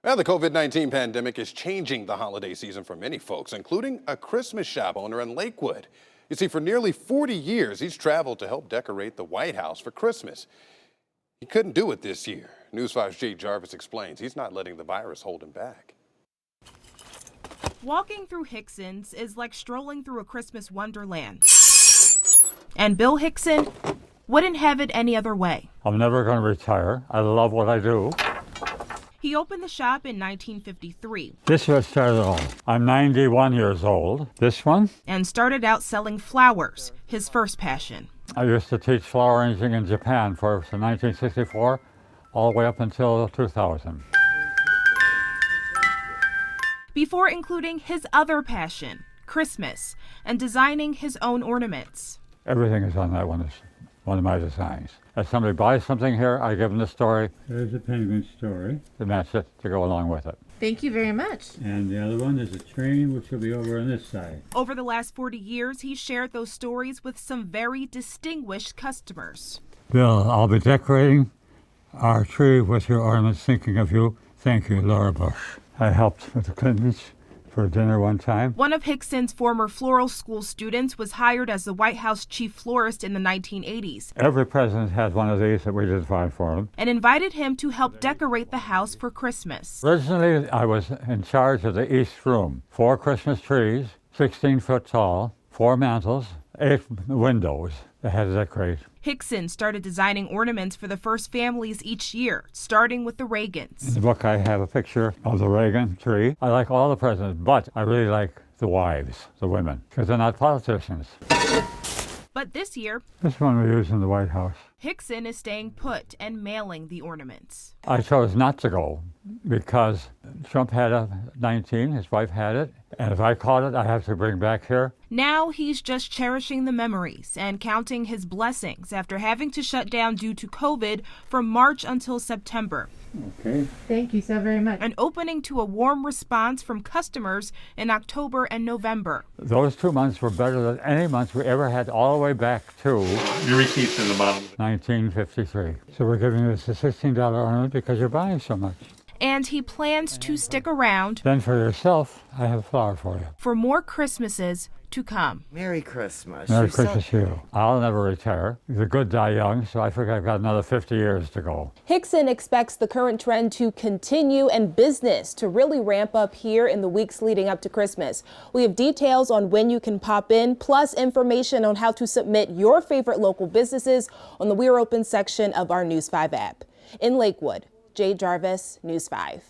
Now, the COVID-19 pandemic is changing the holiday season for many folks, including a Christmas shop owner in Lakewood. You see, for nearly 40 years, he's traveled to help decorate the White House for Christmas. He couldn't do it this year. News 5's Jay Jarvis explains he's not letting the virus hold him back. Walking through Hickson's is like strolling through a Christmas wonderland. And Bill Hickson wouldn't have it any other way. I'm never going to retire. I love what I do. He opened the shop in 1953. This is what started it all. I'm 91 years old. This one? And started out selling flowers, his first passion. I used to teach flower arranging in Japan from 1964 all the way up until 2000. Before including his other passion, Christmas, and designing his own ornaments. Everything is on that one. It's one of my designs. If somebody buys something here, I give them the story. There's a penguin story to match it, to go along with it. Thank you very much. And the other one is a train, which will be over on this side. Over the last 40 years, he shared those stories with some very distinguished customers. Bill, I'll be decorating our tree with your ornaments, thinking of you. Thank you, Laura Bush. I helped with the Clintons for dinner one time. One of Hickson's former floral school students was hired as the White House chief florist in the 1980s. Every president had one of these that we designed for him. And invited him to help decorate the house for Christmas. Originally, I was in charge of the East Room. 4 Christmas trees, 16 foot tall, 4 mantels, 8 windows that had to decorate. Hickson started designing ornaments for the first families each year, starting with the Reagans. In the book, I have a picture of the Reagan tree. I like all the presidents, but I really like the wives, the women, because they're not politicians. But this year, this one we use in the White House. Hickson is staying put and mailing the ornaments. I chose not to go because Trump had a 19, his wife had it, and if I caught it, I have to bring back here. Now he's just cherishing the memories and counting his blessings after having to shut down due to COVID from March until September. Okay. Thank you so very much. And opening to a warm response from customers in October and November. Those 2 months were better than any months we ever had, all the way back to Your receipts in the bottom. 1953. So we're giving this a $16 ornament because you're buying so much. And he plans to stick around. Then for yourself, I have a flower for you. For more Christmases to come. Merry Christmas. Merry Christmas to you. I'll never retire. The good die young, so I figure I've got another 50 years to go. Hickson expects the current trend to continue and business to really ramp up here in the weeks leading up to Christmas. We have details on when you can pop in, plus information on how to submit your favorite local businesses on the We're Open section of our News 5 app. In Lakewood, Jay Jarvis, News 5.